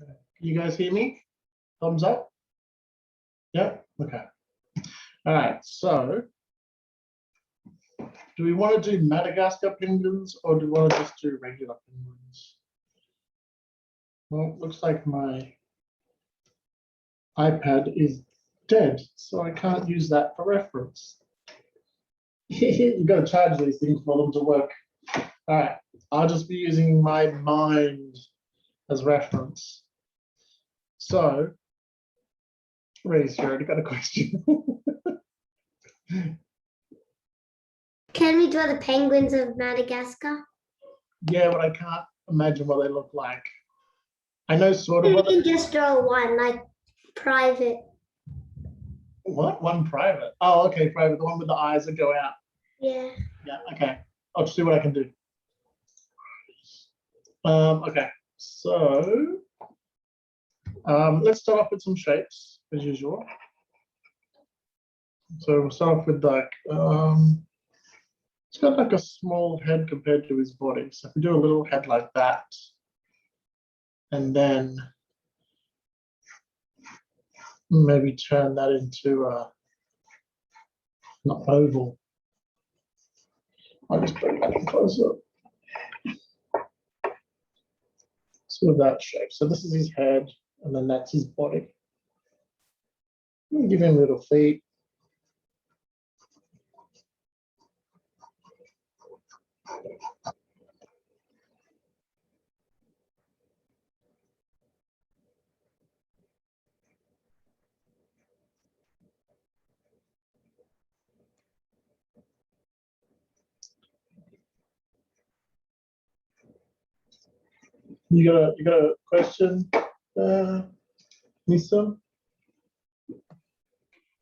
Can you guys hear me? Thumbs up? Yeah, okay. All right, so do we want to do Madagascar penguins or do we want to just do regular penguins? Well, it looks like my iPad is dead, so I can't use that for reference. You've got to charge these things for them to work. All right, I'll just be using my mind as reference. So, Reese, you already got a question. Can we draw the penguins of Madagascar? Yeah, but I can't imagine what they look like. I know sort of We what. can just draw one, like private. What? One private? Oh, okay, private. The one with the eyes that go out. Yeah. Yeah, okay. I'll just see what I can do. Okay, so let's start off with some shapes as usual. So we'll start off with like, it's got like a small head compared to his body. So if we do a little head like that, and then maybe turn that into an oval. I'll just bring that in closer. Sort of that shape. So this is his head, and then that's his body. Give him little feet. You got a question, Lisa?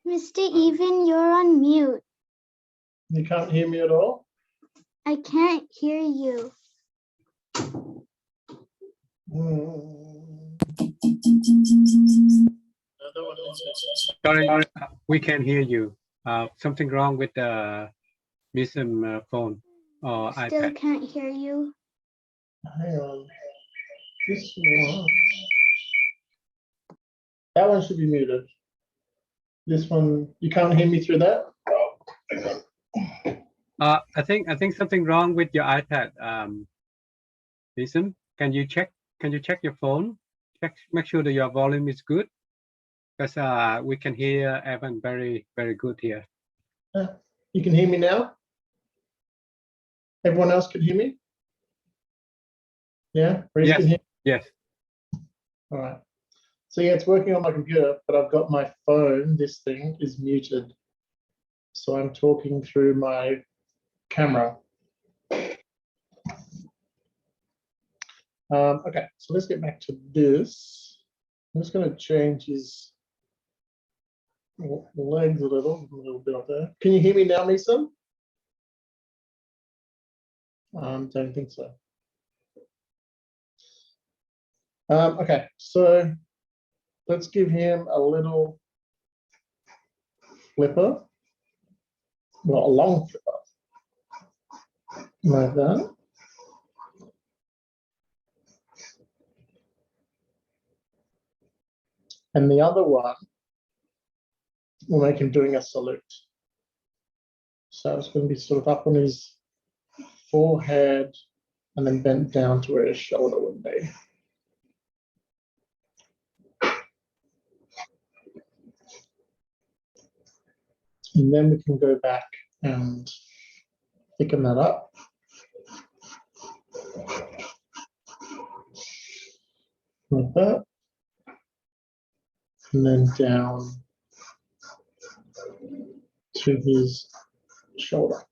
Mr. Even, you're on mute. You can't hear me at all? I can't hear you. Sorry, we can't hear you. Something wrong with the Wisdom phone or Still iPad. can't hear you. Hang on. This one. That one should be muted. This one, you can't hear me through that? I think something wrong with your iPad. Wisdom, can you check your phone? Make sure that your volume is good. Because we can hear Evan very good here. You can hear me now? Everyone else can hear me? Yeah? Reese can hear? Yes. All right. So yeah, it's working on my computer, but I've got my phone, this thing is muted. So I'm talking through my camera. Okay, so let's get back to this. I'm just going to change his legs a little bit up there. Can you hear me now, Lisa? Don't think so. Okay, so let's give him a little flipper, well, a long flipper, like that. And the other one, we'll make him doing a salute. So it's going to be sort of up on his forehead and then bent down to where his shoulder would be. And then we can go back and thicken that up. Like that. And then down to his shoulder.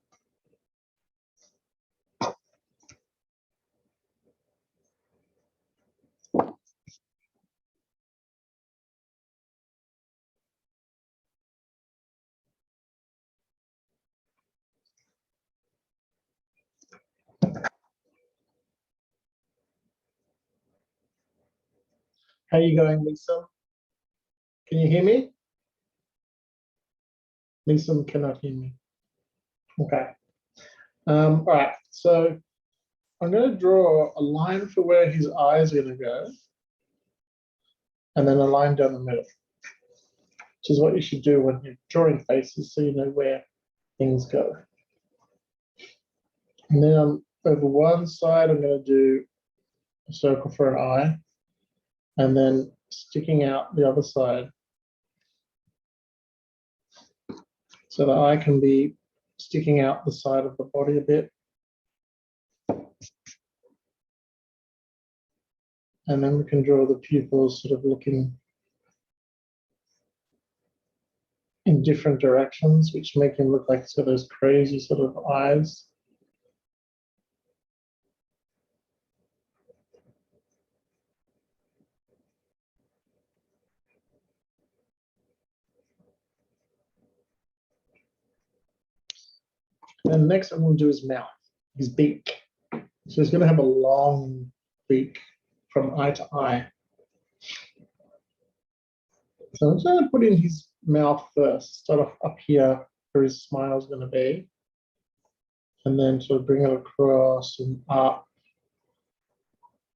How are you going, Lisa? Can you hear me? Lisa cannot hear me. Okay. All right, so I'm going to draw a line for where his eyes are going to go. and then a line down the middle, which is what you should do when you're drawing faces, so you know where things go. And then over one side, I'm going to do a circle for an eye, and then sticking out the other side, so the eye can be sticking out the side of the body a bit. And then we can draw the pupils sort of looking in different directions, which make him look like it's got those crazy sort of eyes. And next I'm going to do his mouth, his beak. So he's going to have a long beak from eye to eye. So I'm just going to put in his mouth first, start off up here where his smile is going to be, and then sort of bring it across and up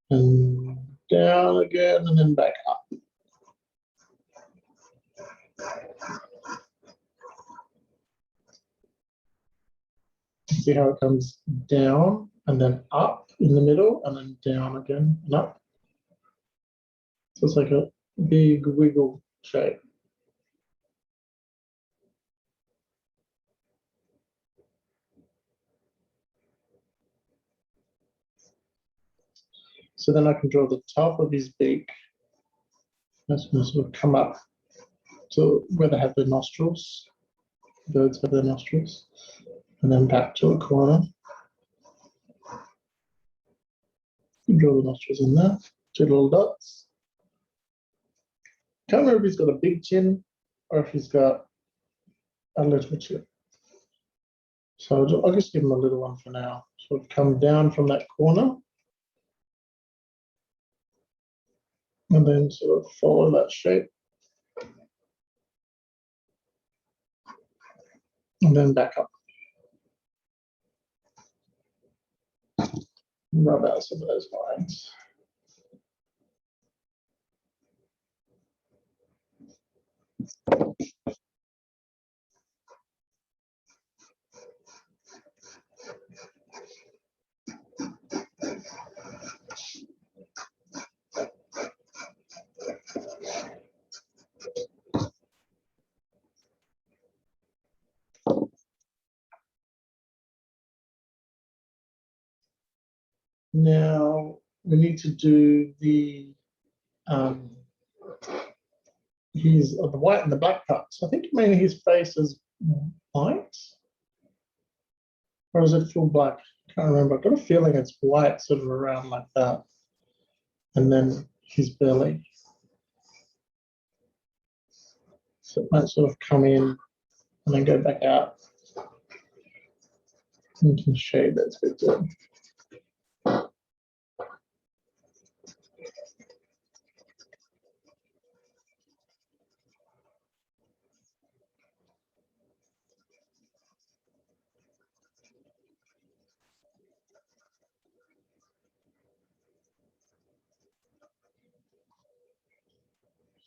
and down again and then back up. See how it comes down and then up in the middle and then down again and up. So it's like a big wiggle shape. So then I can draw the top of his beak. That's going to sort of come up to where they have their nostrils. Birds have their nostrils. And then back to a corner. Draw the nostrils in there, 2 little dots. Can't remember if he's got a big chin or if he's got a little chin. So I'll just give him a little one for now. So it'll come down from that corner and then sort of follow that shape. And then back up. Rub out some of those lines. Now we need to do the the white and the black parts. I think mainly his face is white, or is it full black? Can't remember. I've got a feeling it's white, sort of around like that, and then his belly. So it might sort of come in and then go back out. You can shade that's a bit good.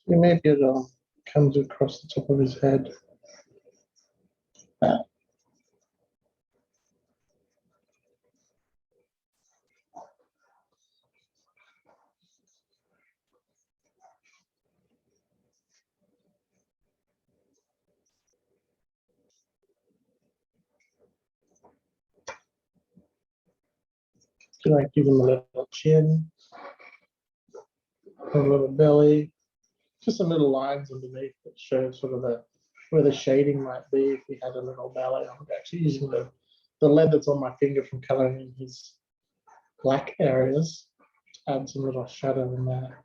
Maybe it comes across the top of his head. That. So I give him a little chin, a little belly, just some little lines underneath that show sort of where the shading might be if he had a little belly. I'm actually using the lead that's on my finger from coloring in his black areas to add some little shadow in there.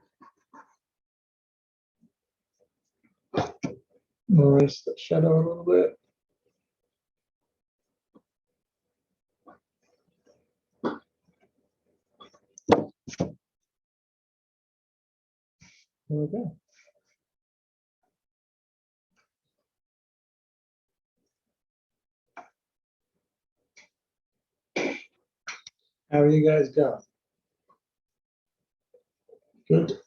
Erase that shadow a little bit. There we go. How are you guys going? Good.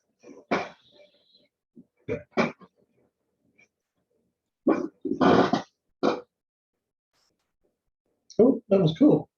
Oh, that was cool.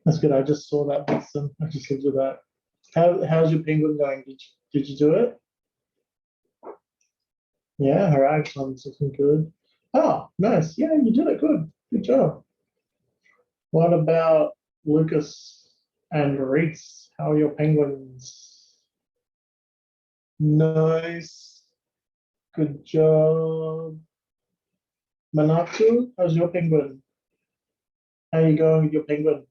That's good. I just saw that button. I just looked at that. How's your penguin going? Did you do it? Yeah, her accent's looking good. Oh, nice. Yeah, you did it good. Good job. What about Lucas and Reese? How are your penguins? Nice. Good job. Manatu, how's your penguin? How are you going with your penguin?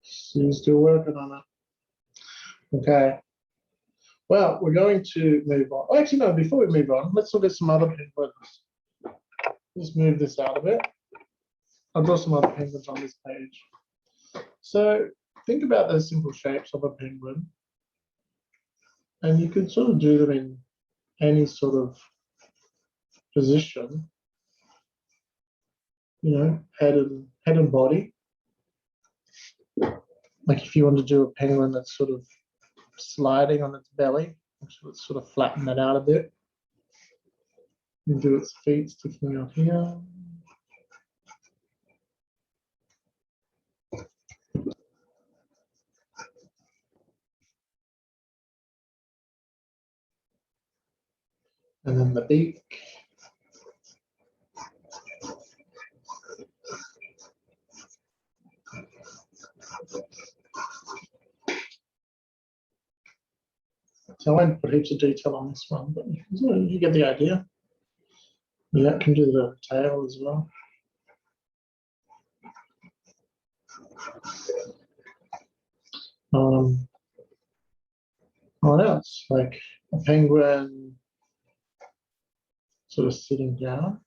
She's still working on it. Okay. Well, we're going to move on. Oh, actually, no, before we move on, let's look at some other penguins. Let's move this out of it. I'll draw some other penguins on this page. So think about those simple shapes of a penguin. And you could sort of do them in any sort of position. You know, head and body. Like if you want to do a penguin that's sort of sliding on its belly, let's sort of flatten that out a bit. And do its feet sticking out here. And then the beak. So I won't put heaps of detail on this one, but you get the idea. Yeah, can do the tail as well. What else? Like a penguin sort of sitting down.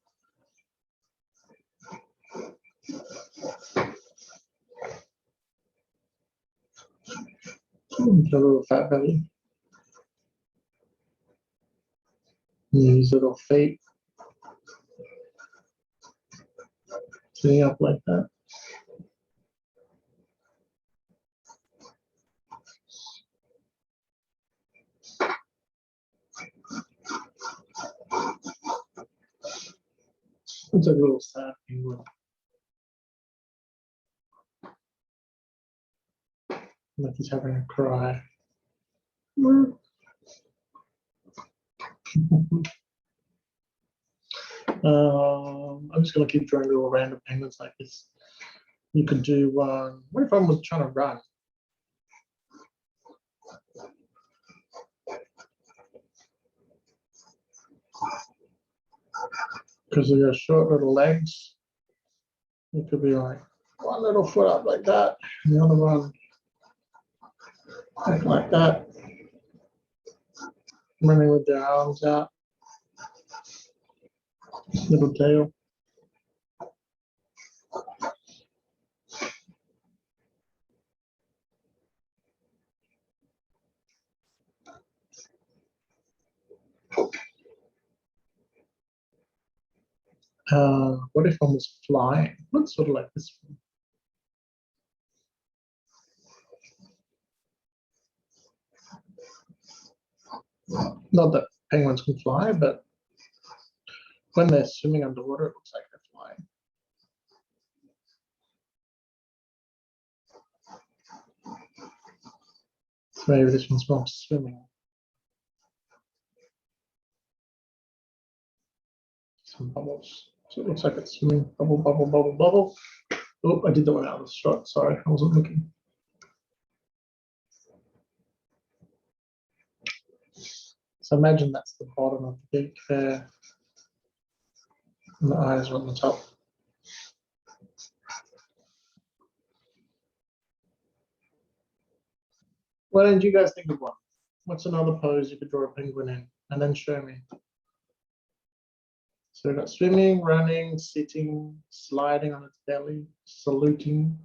A little fat belly. Use little feet. Sitting up like that. It's a little sad penguin. Like he's having a cry. I'm just going to keep drawing little random penguins like this. You could do one. What if I was trying to run? Because they got short little legs. It could be like one little foot up like that, and the other one like that. Running with their arms out. Little tail. What if one was flying? Looks sort of like this one. Not that penguins can fly, but when they're swimming underwater, it looks like they're flying. So maybe this one's more swimming. Some bubbles. So it looks like it's swimming. Bubble, bubble, bubble, bubble. Oh, I did that one out of the shot. Sorry, I wasn't looking. So imagine that's the bottom of the beak there. And the eyes are on the top. Why don't you guys think of one? What's another pose you could draw a penguin in? And then show me. So we've got swimming, running, sitting, sliding on its belly, saluting.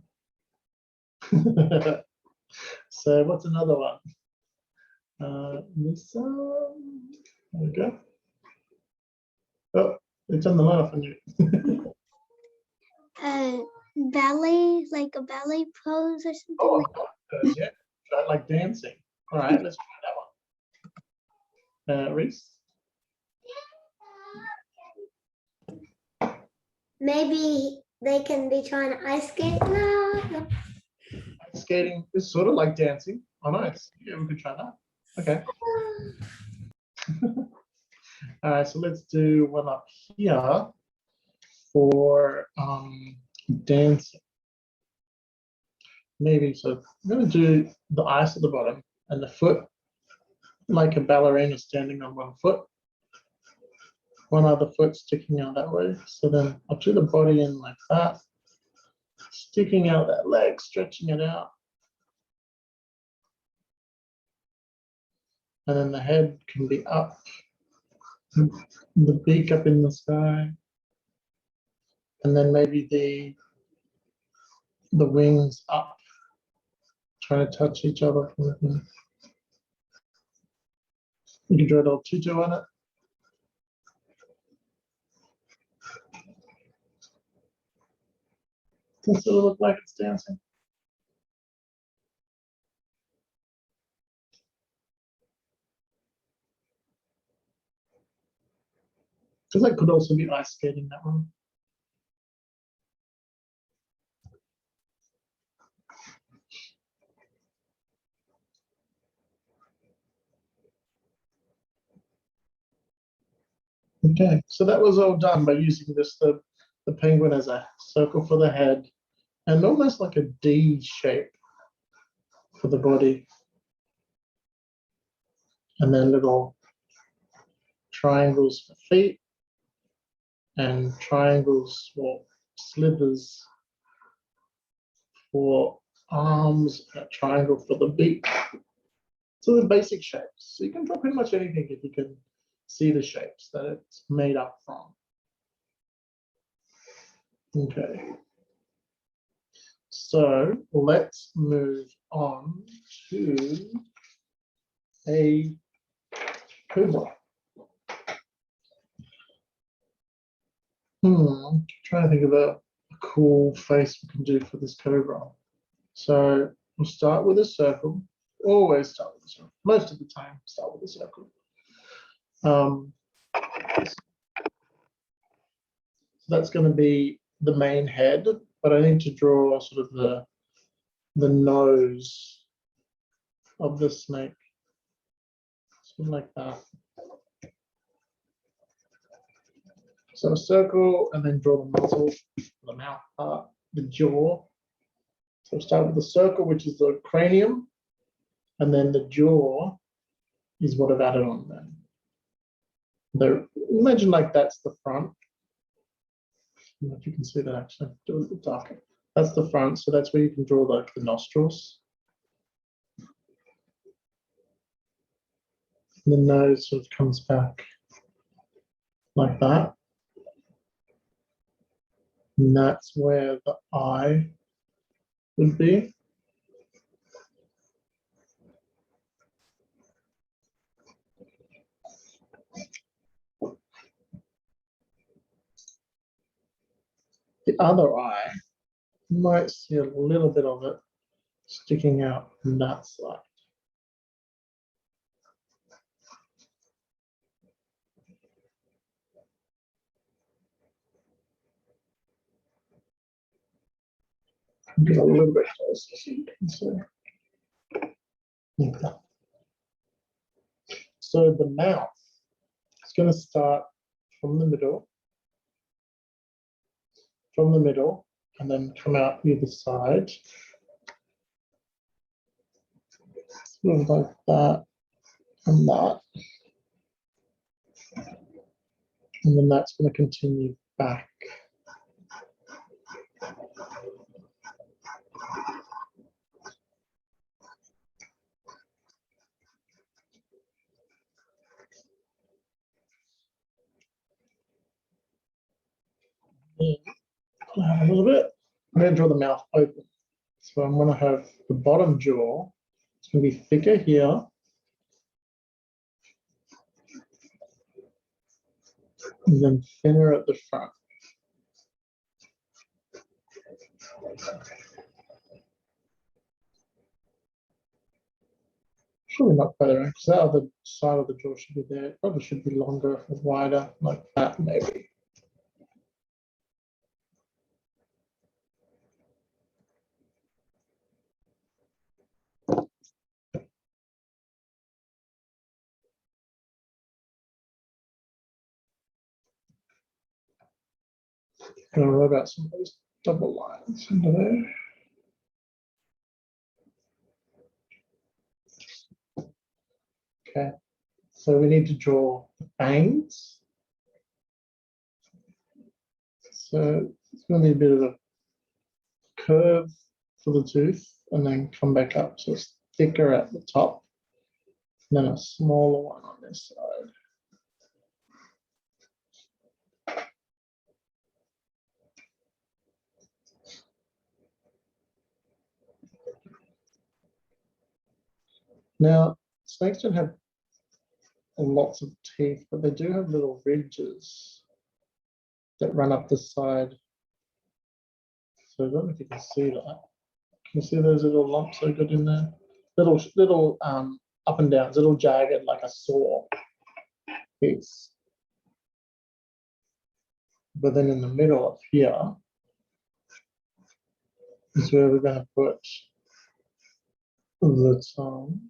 So what's another one? This one. There we go. Oh, it's on the laugh on you. Ballet, like a ballet pose or something. Oh, like yeah. Try like dancing. All right, let's try that one. Reese? Maybe they can be trying to ice skate. No. Ice skating is sort of like dancing on ice. Yeah, we could try that. Okay. All right, so let's do one up here for dancing. Maybe so. I'm going to do the ice at the bottom and the foot like a ballerina standing on one foot. One other foot sticking out that way. So then I'll do the body in like that, sticking out that leg, stretching it out. And then the head can be up, the beak up in the sky. And then maybe the wings up, trying to touch each other. You can draw a little tutu on it. Does it look like it's dancing? Because that could also be ice skating, that one. Okay, so that was all done by using this, the penguin as a circle for the head and almost like a D shape for the body. And then little triangles for feet and triangles or slivers for arms, a triangle for the beak. So the basic shapes. So you can draw pretty much anything if you can see the shapes that it's made up from. Okay. So let's move on to a cobra. Trying to think of a cool face we can do for this cobra. So we'll start with a circle. Always start with a circle. Most of the time, start with a circle. So that's going to be the main head, but I need to draw sort of the nose of the snake. Something like that. So a circle and then draw the muzzle, the mouth part, the jaw. So start with the circle, which is the cranium, and then the jaw is what I've added on there. Imagine like that's the front. I don't know if you can see that actually, do it a bit darker. That's the front, so that's where you can draw like the nostrils. And the nose sort of comes back like that. And that's where the eye would be. The other eye, you might see a little bit of it sticking out from that side. Get a little bit closer so you can see. Okay. So the mouth is going to start from the middle, and then come out either side. Sort of like that and that. And then that's going to continue back. a little bit. I'm going to draw the mouth open. So I'm going to have the bottom jaw. It's going to be thicker here. And then thinner at the front. Probably not quite around, because that other side of the jaw should be there. It probably should be longer and wider, like that maybe. Gonna rub out some of those double lines into there. Okay, so we need to draw the fangs. So it's going to be a bit of a curve for the tooth and then come back up. So it's thicker at the top, and then a smaller one on this side. Now, snakes don't have lots of teeth, but they do have little ridges that run up the side. So I don't know if you can see that. Can you see those little lumps I got in there? Little up and downs, little jagged like a saw piece. But then in the middle of here is where we're going to put the tongue.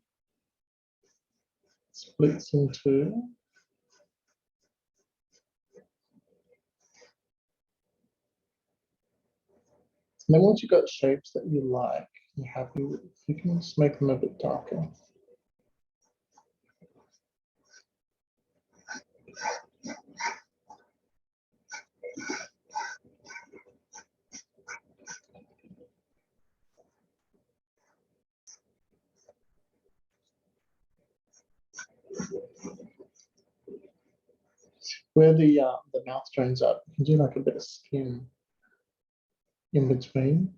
Splits in two. And then once you've got shapes that you like, you're happy with, you can just make them a bit darker. Where the mouth joins up, you can do like a bit of skin in between.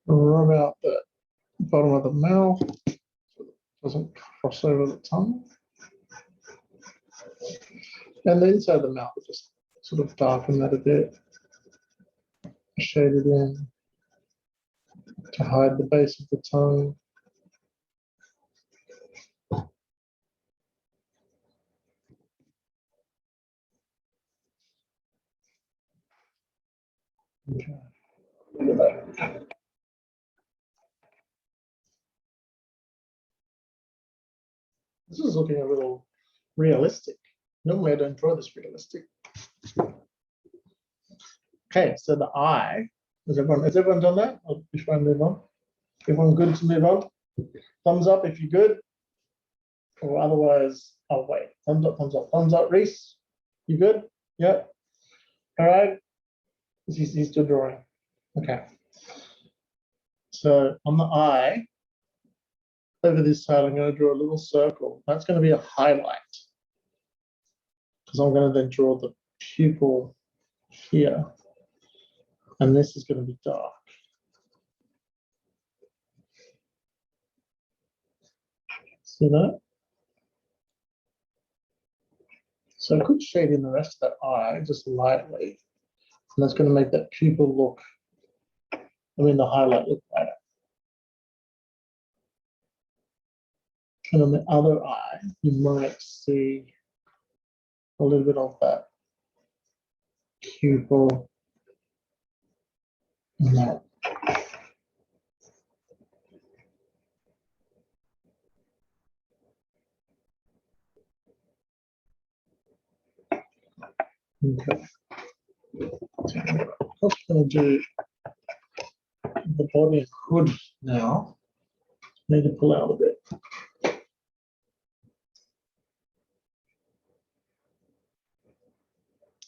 Rub out the bottom of the mouth so it doesn't cross over the tongue. And the inside of the mouth will just sort of darken that a bit, shade it in to hide the base of the tongue. Okay. Look at that. This is looking a little realistic. Normally I don't draw this realistic. Okay, so the eye. Has everyone done that? Or before I move on? Everyone good to move on? Thumbs up if you're good. Or otherwise, I'll wait. Thumbs up, thumbs up, thumbs up. Reese, you good? Yep. All right. He's still drawing. Okay. So on the eye, over this side, I'm going to draw a little circle. That's going to be a highlight. Because I'm going to then draw the pupil here. And this is going to be dark. See that? So I could shade in the rest of that eye just lightly. And that's going to make that pupil look, the highlight look brighter. And on the other eye, you might see a little bit of that pupil and that. Okay. I'm just going to do the body and hood now. Need to pull out a bit.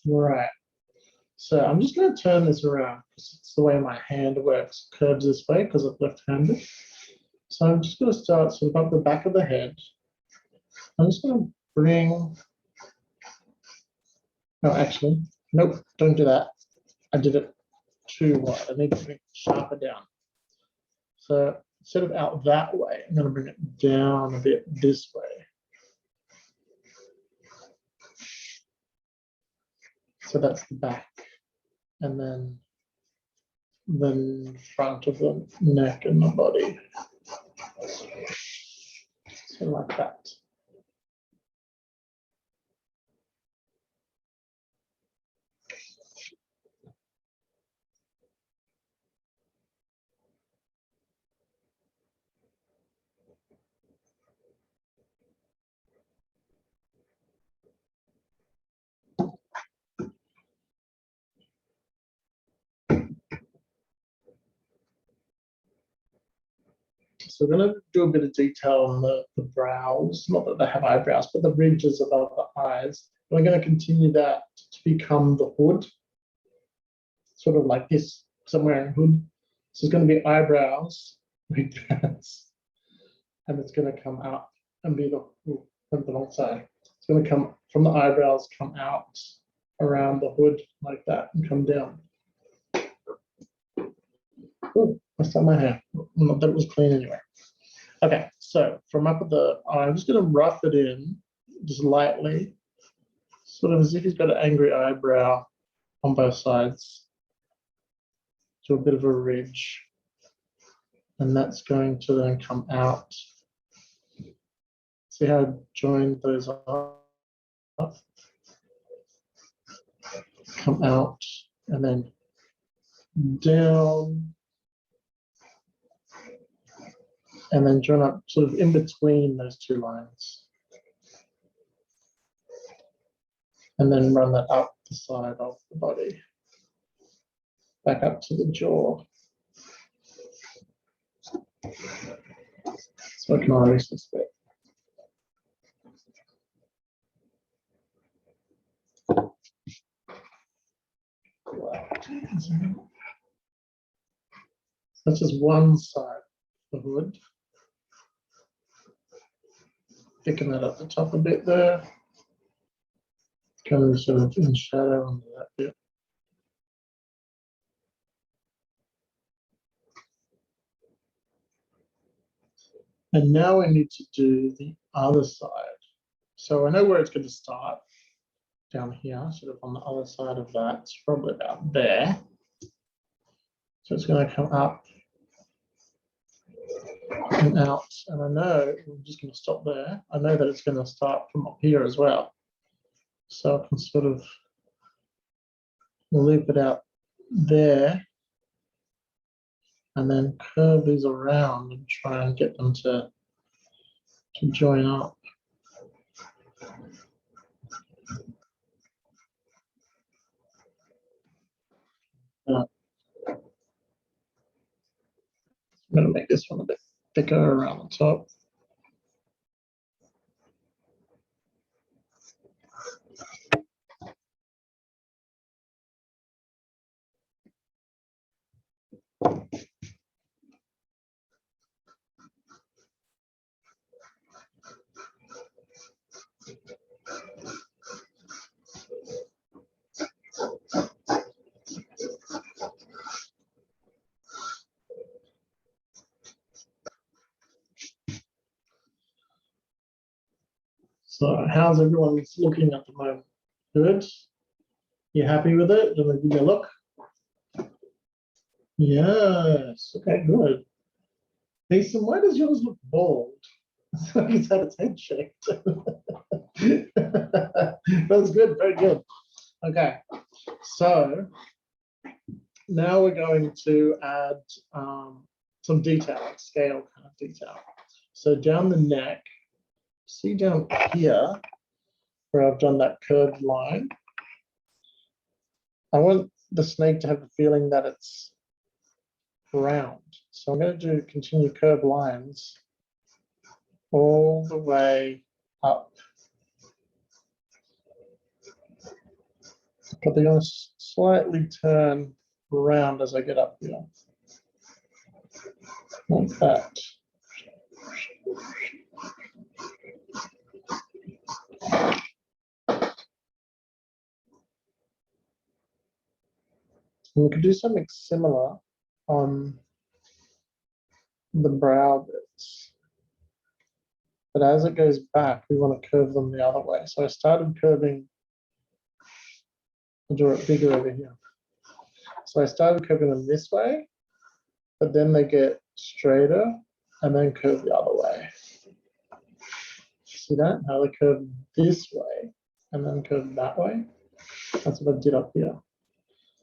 Right. So I'm just going to turn this around because it's the way my hand works, curves this way because I'm left-handed. So I'm just going to start sort of up the back of the head I'm just going to bring, no, actually, nope, don't do that. I did it too wide. I need to bring it sharper down. So instead of out that way, I'm going to bring it down a bit this way. So that's the back. And then the front of the neck and the body. So like that. So we're going to do a bit of detail on the brows, not that they have eyebrows, but the ridges above the eyes. And we're going to continue that to become the hood, sort of like this, somewhere in hood. So it's going to be eyebrows, and it's going to come out and be the wrong side. It's going to come from the eyebrows, come out around the hood like that, and come down. Oh, I saw my hair. Not that it was clean anyway. Okay, so from up at the eye, I'm just going to rough it in just lightly, sort of as if he's got an angry eyebrow on both sides, to a bit of a ridge. And that's going to then come out. See how I joined those up? Come out and then down. And then join up sort of in between those two lines. And then run that up the side of the body. Back up to the jaw. So I can release this bit. Wow. That's just one side of the hood. Thicken that up the top a bit there. Kind of sort of in shadow under that bit. And now we need to do the other side. So I know where it's going to start, down here, sort of on the other side of that. It's probably about there. So it's going to come up and out. And I know I'm just going to stop there. I know that it's going to start from up here as well. So I can sort of loop it out there and then curve these around and try and get them to join up. I'm going to make this one a bit thicker around the top. So how's everyone looking at the moment? Good? You happy with it? Do they give you a look? Yes. Okay, good. Mason, why does yours look bald? It's like he's had its head shaved. That's good, very good. Okay, so now we're going to add some detail, like scale kind of detail. So down the neck, see down here where I've done that curved line. I want the snake to have the feeling that it's round. So I'm going to continue curved lines all the way up. But they're going to slightly turn around as I get up here. Like that. And we could do something similar on the brow bits. But as it goes back, we want to curve them the other way. So I started curving, I'll draw it bigger over here. So I started curving them this way, but then they get straighter and then curve the other way. See that? How they curve this way and then curve that way. That's what I did up here.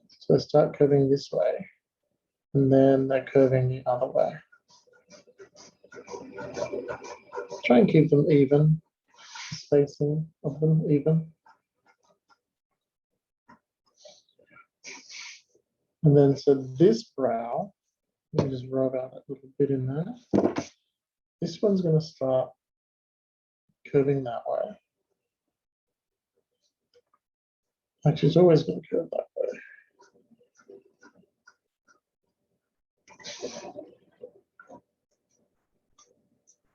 So I start curving this way and then they're curving the other way. Try and keep them even, the spacing of them even. And then so this brow, let me just rub out that little bit in there. This one's going to start curving that way. Actually, it's always going to curve that way.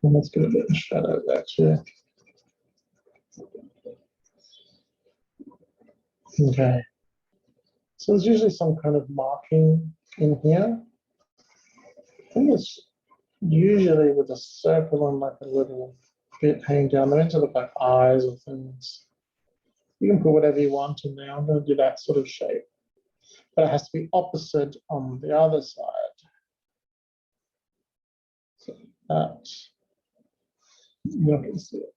And let's get a bit of shadow there too. Okay. So there's usually some kind of marking in here. I think it's usually with a circle and like a little bit hanging down. They're meant to look like eyes or things. You can put whatever you want in there. I'm going to do that sort of shape. But it has to be opposite on the other side. So that, you're not going to see it.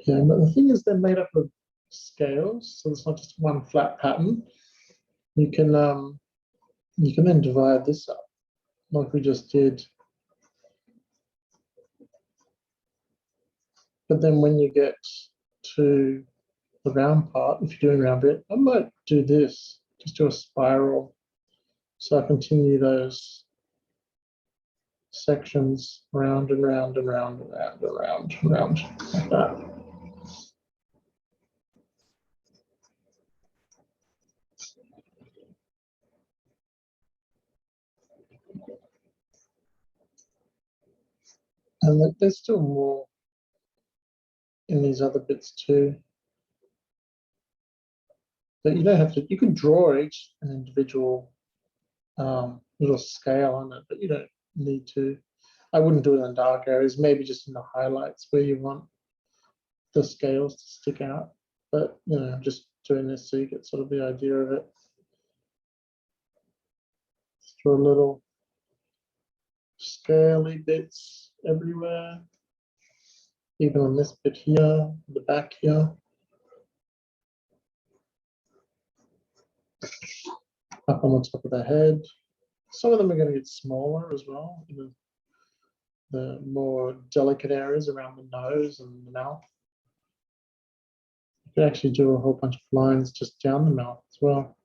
Yeah, but the thing is they're made up of scales, so it's not just one flat pattern. You can then divide this up like we just did. But then when you get to the round part, if you're doing round bit, I might do this, just do a spiral. So I continue those sections round and round and round and round and round and round like that. And there's still more in these other bits too. But you don't have to, you can draw each an individual little scale on it, but you don't need to. I wouldn't do it in dark areas, maybe just in the highlights where you want the scales to stick out. But you know, I'm just doing this so you get sort of the idea of it. Just draw little scaly bits everywhere, even on this bit here, the back here. Up on the top of the head. Some of them are going to get smaller as well. The more delicate areas around the nose and the mouth. You can actually do a whole bunch of lines just down the mouth as well.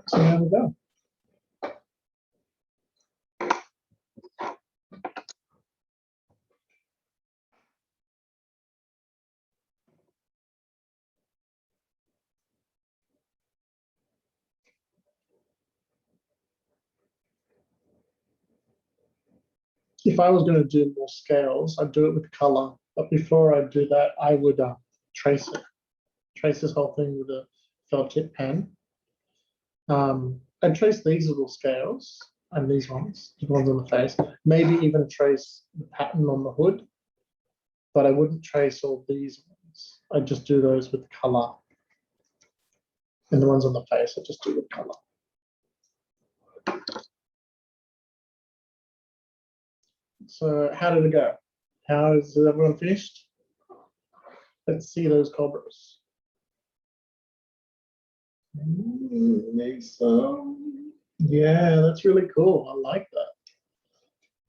So there we go. If I was going to do more scales, I'd do it with color. But before I do that, I would trace it. Trace this whole thing with a felt tip pen. I'd trace these little scales and these ones, the ones on the face. Maybe even trace the pattern on the hood, but I wouldn't trace all these ones. I'd just do those with color. And the ones on the face, I just do with color. So how did it go? Is everyone finished? Let's see those cobras. Yeah, that's really cool. I like that.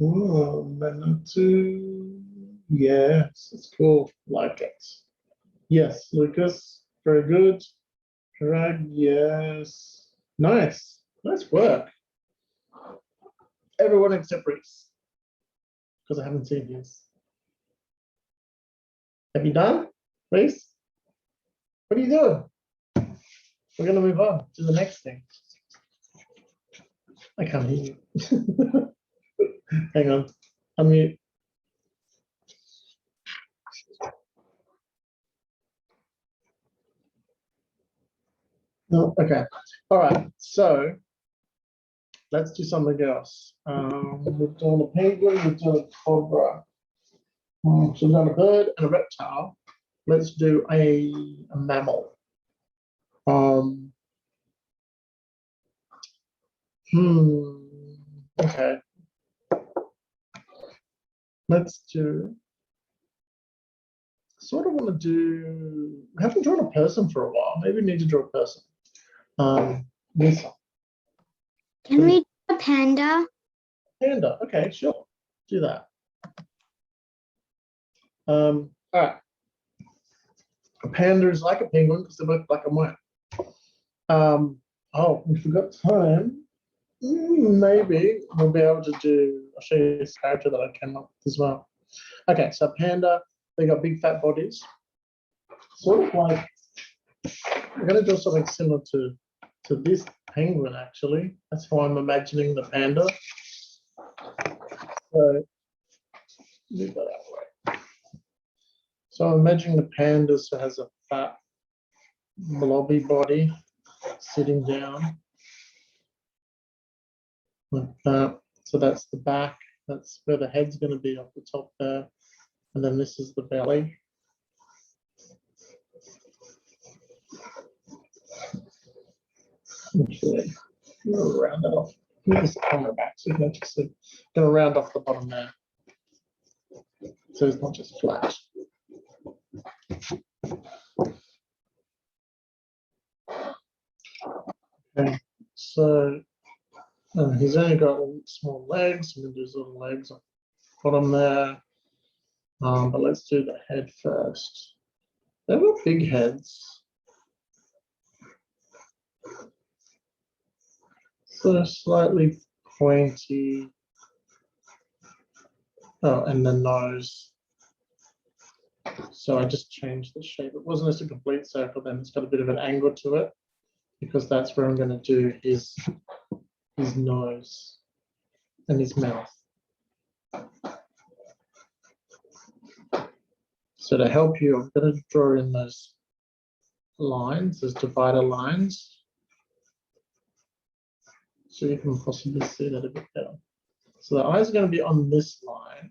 Oh, Manitou. Yes, it's cool. Like it. Yes, Lucas. Very good. Correct. Yes. Nice. Nice work. Everyone except Reese, because I haven't seen his. Have you done, Reese? What are you doing? We're going to move on to the next thing. I can't hear you. Hang on. Unmute. No, okay. All right. So let's do something else. We've done a penguin, we've done a cobra. So we've done a bird and a reptile. Let's do a mammal. Okay. Let's do. Sort of want to do. We haven't drawn a person for a while. Maybe we need to draw a person. This one. Can we do a panda? Panda. Okay, sure. Do that. All right. A panda is like a penguin because they're both black and white. Oh, we forgot time. Maybe we'll be able to do. I'll show you this character that I came up with as well. Okay, so panda, they got big fat bodies. Sort of like, we're going to do something similar to this penguin, actually. That's how I'm imagining the panda. So, leave that out of the way. So I'm imagining the panda so has a fat, blobby body sitting down like that. So that's the back. That's where the head's going to be off the top there. And then this is the belly. Okay, I'm going to round that off. Move this camera back so you can actually see. I'm going to round off the bottom there. So it's not just flat. Okay, so he's only got small legs. I'm going to do his little legs on the bottom there. But let's do the head first. They've got big heads. So slightly pointy. Oh, and the nose. So I just changed the shape. It wasn't just a complete circle, then it's got a bit of an angle to it because that's where I'm going to do his nose and his mouth. So to help you, I'm going to draw in those lines, those divider lines, so you can possibly see that a bit better. So the eyes are going to be on this line,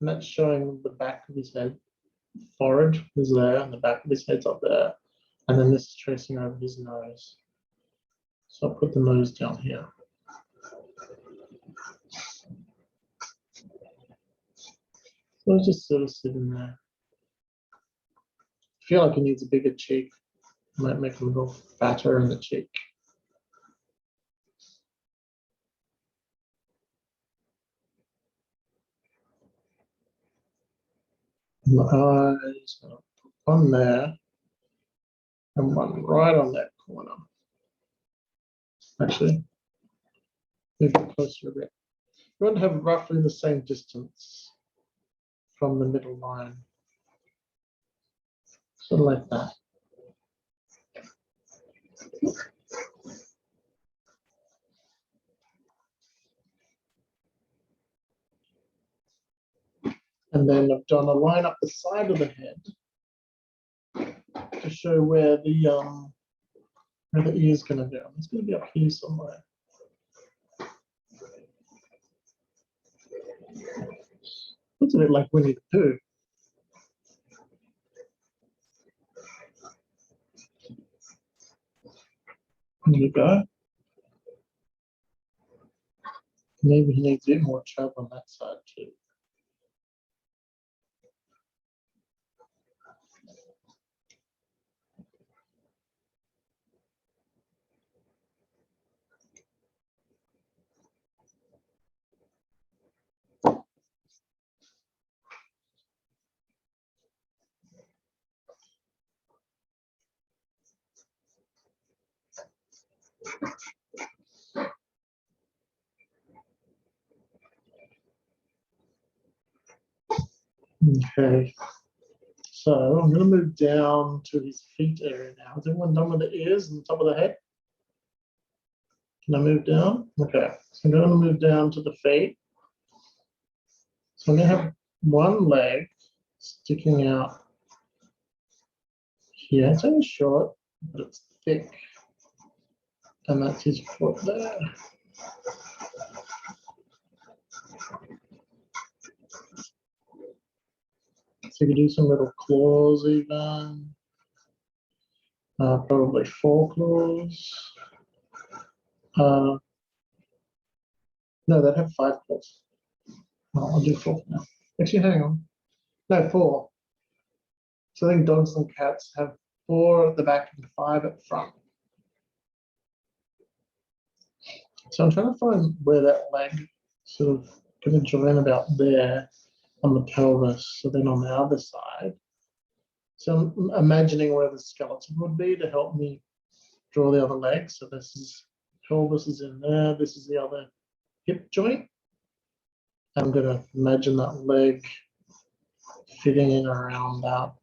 and that's showing the back of his head. Forehead is there, and the back of his head's up there, and then this is tracing over his nose. So I'll put the nose down here. So it's just sort of sitting there. I feel like he needs a bigger cheek. Might make him a little fatter in the cheek. And the eyes on there, and one right on that corner. Actually, move it closer a bit. You want to have roughly the same distance from the middle line. Sort of like that. And then I've done a line up the side of the head to show where the ear is going to go. It's going to be up here somewhere. Looks a bit like Winnie the Pooh. There you go. Maybe he needs a bit more chub on that side too. Okay. So I'm going to move down to his feet area now. Is everyone done with the ears and the top of the head? Can I move down? Okay. So I'm going to move down to the feet. So I'm going to have one leg sticking out here. It's only short, but it's thick. And that's his foot there. So you could do some little claws even. Probably 4 claws. No, they'd have 5 claws. Oh, I'll do 4 now. Actually, hang on. No, 4. So I think dogs and cats have 4 at the back and 5 at the front. So I'm trying to find where that leg sort of going to join about there on the pelvis. So then on the other side. So I'm imagining where the skeleton would be to help me draw the other leg. So this is pelvis is in there. This is the other hip joint. I'm going to imagine that leg fitting in around that.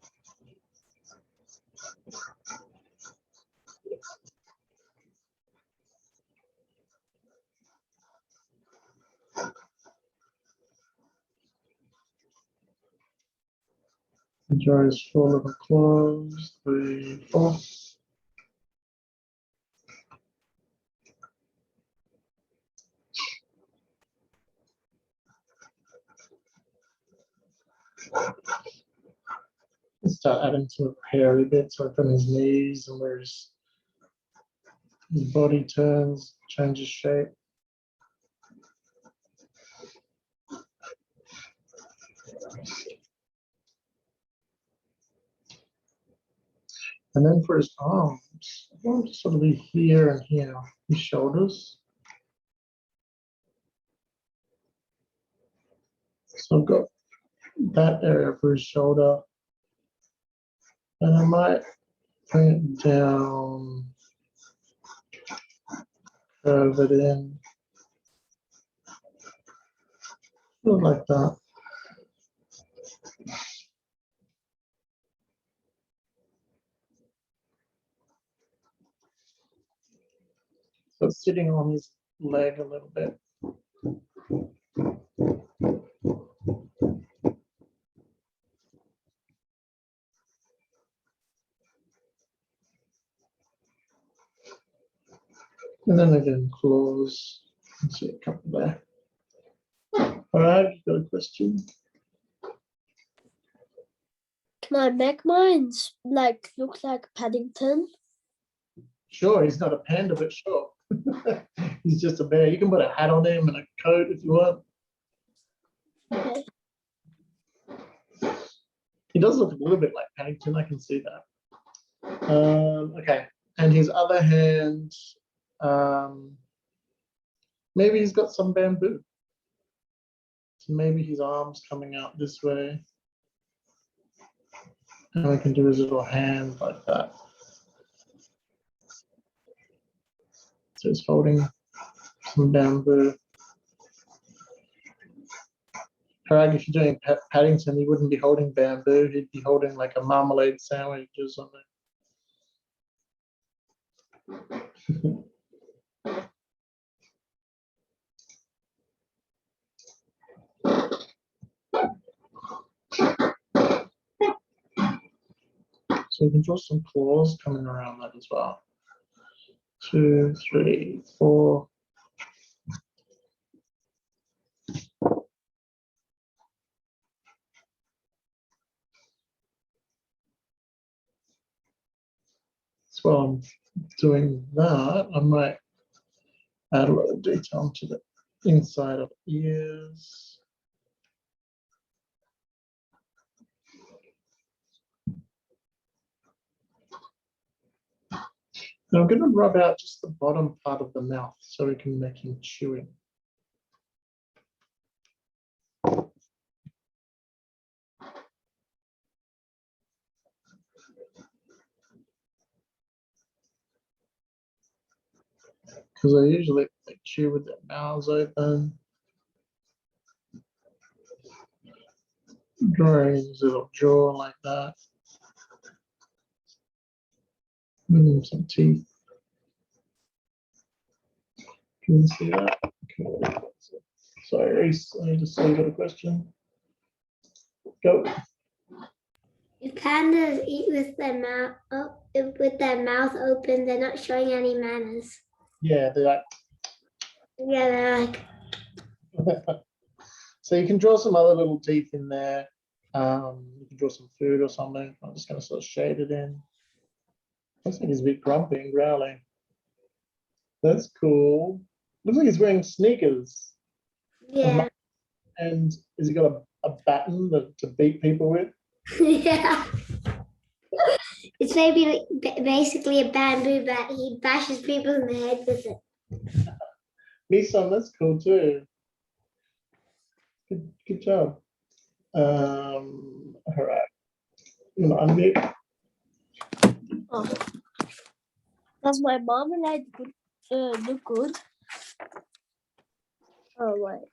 Draw his 4 little claws, 3, 4. Start adding some hairy bits like on his knees and where his body turns, changes shape. And then for his arms, I want to sort of be here and here, his shoulders. So I've got that area for his shoulder. And I might bring it down, curve it in, like that. So it's sitting on his leg a little bit. And then again, claws. Let's see a couple there. All right, you got a question? Can I make mine's like look like Paddington? Sure, he's not a panda, but sure. He's just a bear. You can put a hat on him and a coat if you want. Okay. He does look a little bit like Paddington, I can see that. Okay, and his other hand, maybe he's got some bamboo. So maybe his arm's coming out this way. And we can do his little hand like that. So he's holding some bamboo. Parag, if you're doing Paddington, he wouldn't be holding bamboo. He'd be holding like a marmalade sandwich or something. So we can draw some claws coming around that as well. 2, 3, 4. So while I'm doing that, I might add a little detail to the inside of ears. Now I'm going to rub out just the bottom part of the mouth so we can make him chewing. Because they usually chew with their mouths open. Drawing his little jaw like that. Some teeth. Can you see that? Okay. Sorry, Reese, I just saw you got a question. Go. If pandas eat with their mouth open, they're not showing any manners. Yeah, they're like. Yeah, they're like. So you can draw some other little teeth in there. You can draw some food or something. I'm just going to sort of shade it in. Looks like he's a bit grumpy and growling. That's cool. Looks like he's wearing sneakers. Yeah. And has he got a baton to beat people with? Yeah. It's maybe basically a bamboo bat. He bashes people in the head with it. Misan, that's cool too. Good job. All right. I'm gonna unmute. Oh. Does my marmalade look good? Oh, wait.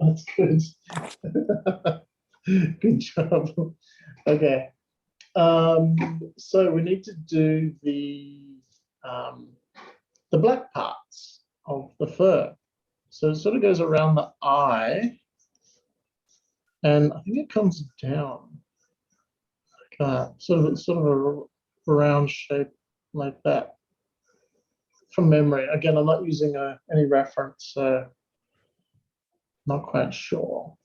That's good. Good job. Okay. So we need to do the black parts of the fur. So it sort of goes around the eye, and I think it comes down like that, sort of a round shape like that. From memory, again, I'm not using any reference, so not quite sure.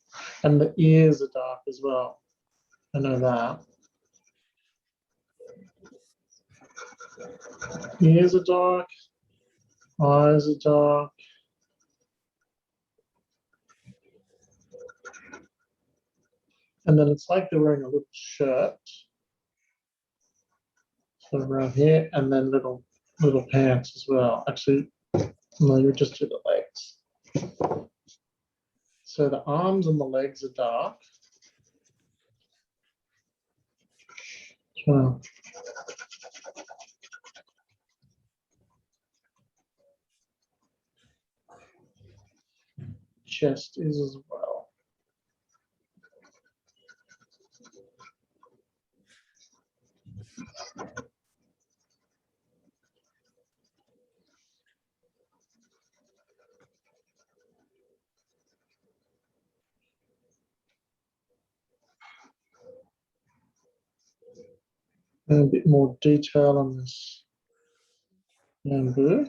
And the ears are dark as well. I know that. Ears are dark, eyes are dark. And then it's like they're wearing a little shirt, sort of around here, and then little pants as well. Actually, no, you're just to the legs. So the arms and the legs are dark. So chest is as well. And a bit more detail on this bamboo.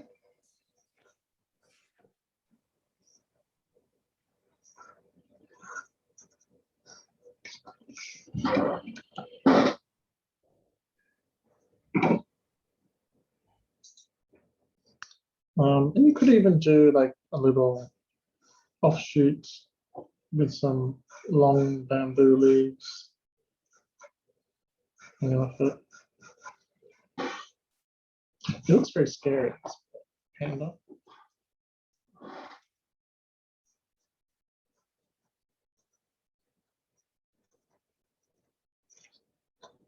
And you could even do like a little offshoot with some long bamboo leaves. Hang off it. It looks very scary, this panda.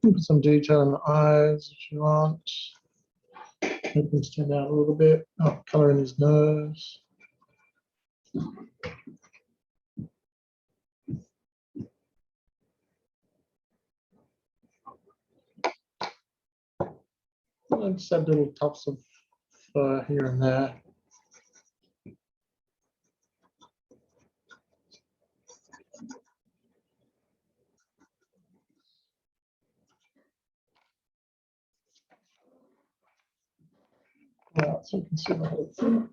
Put some detail in the eyes if you want. Make them stand out a little bit. Oh, color in his nose. And just add little tufts of fur here and there. Yeah, so you can see the whole thing.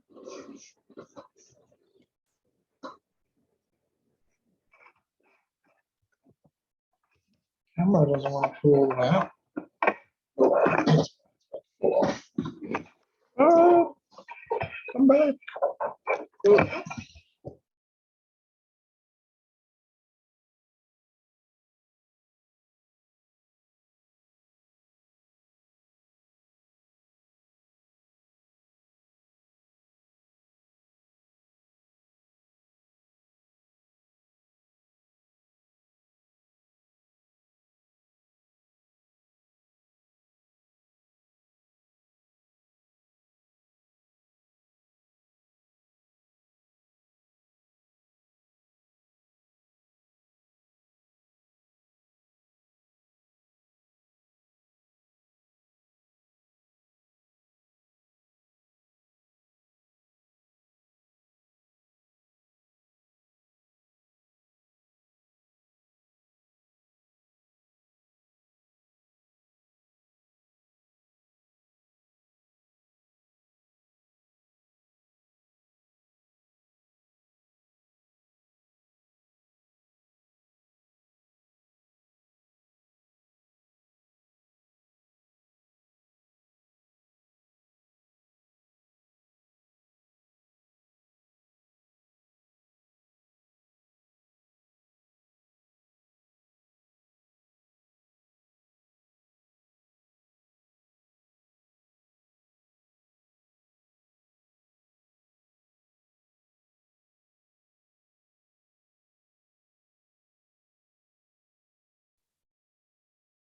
Camera doesn't want to pull that. Oh, come back. Oh.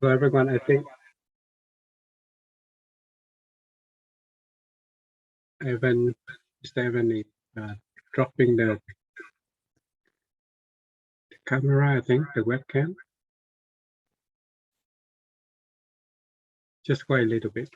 So everyone, I think Evan, Stephen is dropping the camera, I think, the webcam. Just wait a little bit.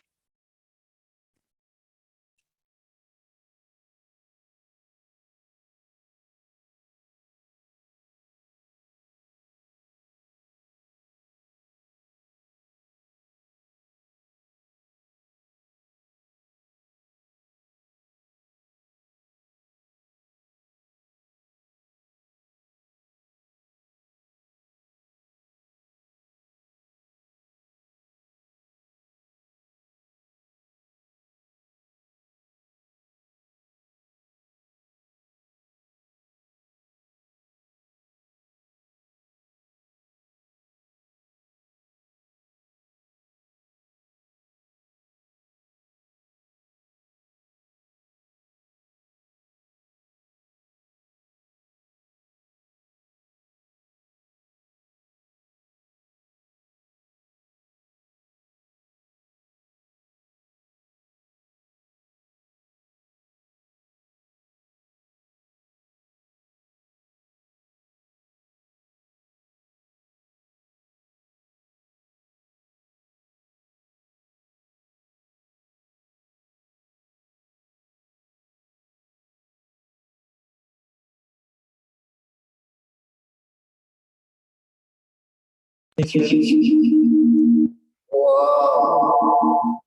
Whoa.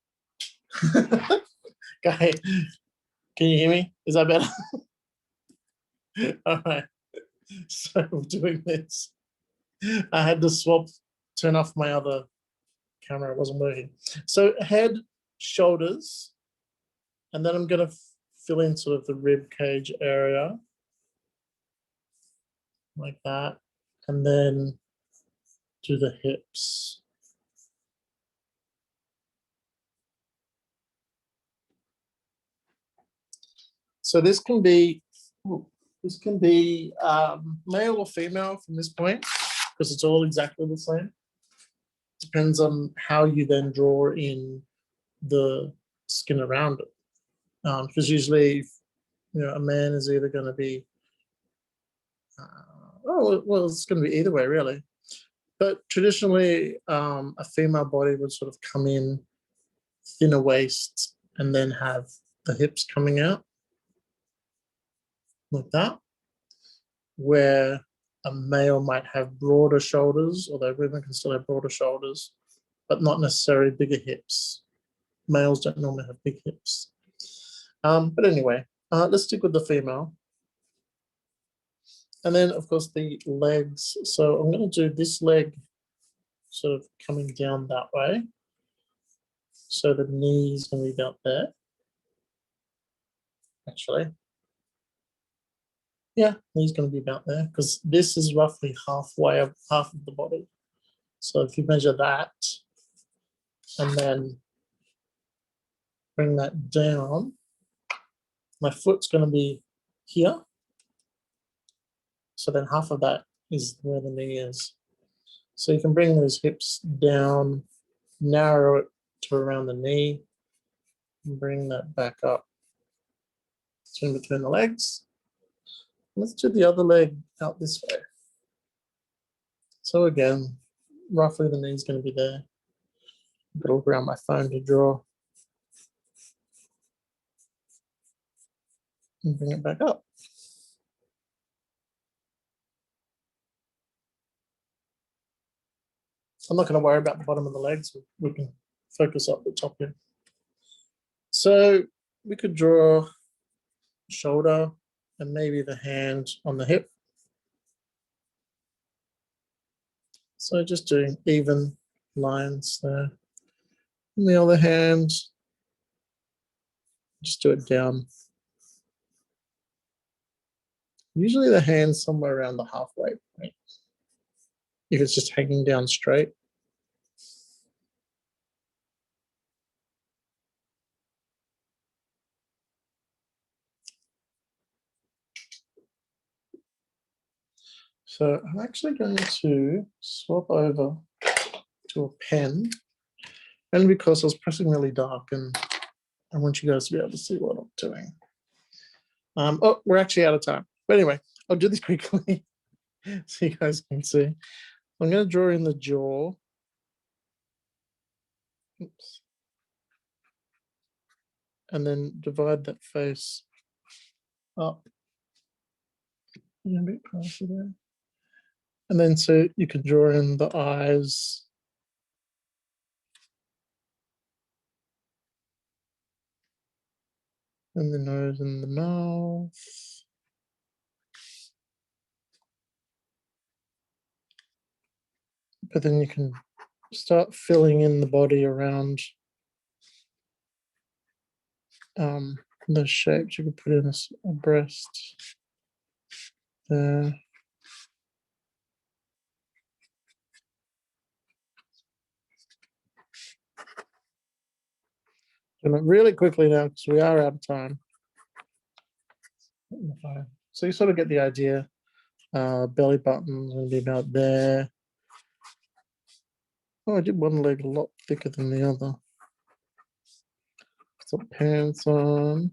Guy, can you hear me? Is that better? All right. So I'm doing this. I had to turn off my other camera. It wasn't working. So head, shoulders, and then I'm going to fill in sort of the rib cage area like that, and then do the hips. So this can be male or female from this point, because it's all exactly the same. Depends on how you then draw in the skin around it. Because usually, a man is either going to be, it's going to be either way, really. But traditionally, a female body would sort of come in thinner waist and then have the hips coming out like that, where a male might have broader shoulders, although women can still have broader shoulders, but not necessarily bigger hips. Males don't normally have big hips. But anyway, let's stick with the female. And then, of course, the legs. So I'm going to do this leg sort of coming down that way. So the knee is going to be about there, actually. Yeah, knee's going to be about there, because this is roughly half of the body. So if you measure that and then bring that down, my foot's going to be here. So then half of that is where the knee is. So you can bring those hips down, narrow it to around the knee, and bring that back up. It's in between the legs. Let's do the other leg out this way. So again, roughly the knee is going to be there. I've got to look around my phone to draw. And bring it back up. I'm not going to worry about the bottom of the legs. We can focus up the top here. So we could draw shoulder and maybe the hand on the hip. So just doing even lines there. On the other hand, just do it down. Usually the hand's somewhere around the halfway point, if it's just hanging down straight. So I'm actually going to swap over to a pen, only because I was pressing really dark and I want you guys to be able to see what I'm doing. Oh, we're actually out of time. But anyway, I'll do this quickly so you guys can see. I'm going to draw in the jaw. Oops. And then divide that face up. A bit closer there. And then so you can draw in the eyes. And the nose and the mouth. But then you can start filling in the body around the shapes. You could put in a breast there. Doing it really quickly now because we are out of time. So you sort of get the idea. Belly button's going to be about there. Oh, I did one leg a lot thicker than the other. Put pants on.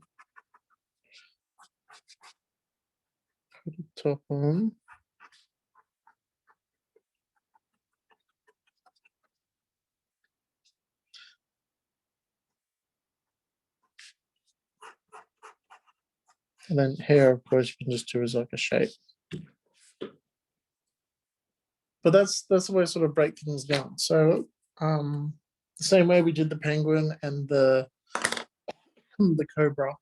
Put a top on. And then hair, of course, you can just do as like a shape. But that's the way I sort of break things down. So the same way we did the penguin and the cobra.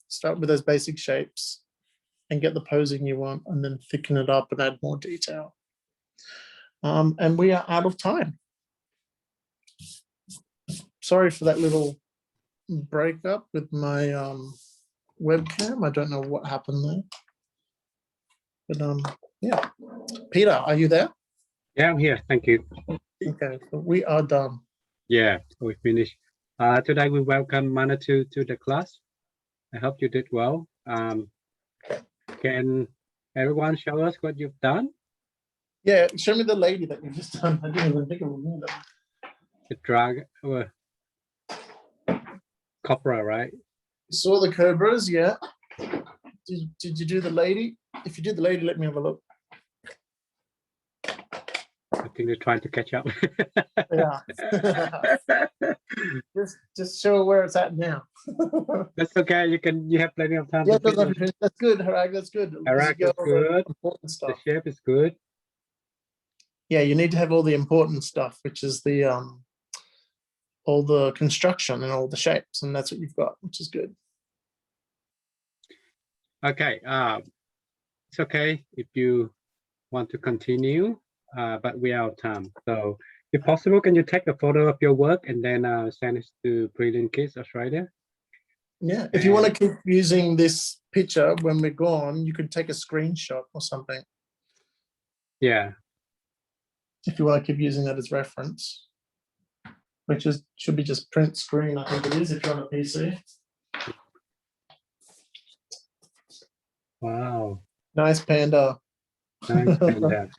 Start with those basic shapes and get the posing you want, and then thicken it up and add more detail. And we are out of time. Sorry for that little breakup with my webcam. I don't know what happened there. But yeah. Peter, are you there? Yeah, I'm here. Thank you. Okay, so we are done. Yeah, we finished. Today we welcome Manatu to the class. I hope you did well. Can everyone show us what you've done? Yeah, show me the lady that you just done. I didn't even think of it. The drag cobra, right? Saw the cobras, yeah. Did you do the lady? If you did the lady, let me have a look. I think they're trying to catch up. Yeah. just show where it's at now. That's okay. You have plenty of time. Yeah, To finish. that's good, Harag. That's good. Harag is good. Important The stuff. shape is good. Yeah, you need to have all the important stuff, which is the all the construction and all the shapes, and that's what you've got, which is good. Okay. It's okay if you want to continue, but we are out of time. So, if possible, can you take a photo of your work and then send it to Brilliant Kids Australia? Yeah, if you want to keep using this picture when we're gone, you could take a screenshot or something. Yeah. If you want to keep using that as reference, which should be just print screen, I think it is, if you're on a PC. Wow. Nice panda. Nice. And,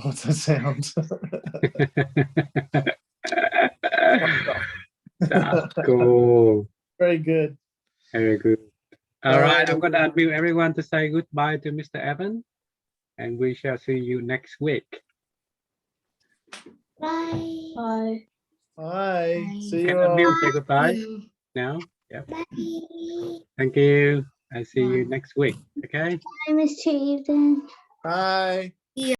What's that sound? that's cool. Very good. Very good. All All right. right. I'm going to unmute everyone to say goodbye to Mr. Evan, and we shall see you next week. Bye. Bye. Bye. Bye. See Can you all. unmute say goodbye Yeah. now? Yeah. Bye. Thank you. I see you Bye. next week. Okay. Bye, Mr. Eden. Bye.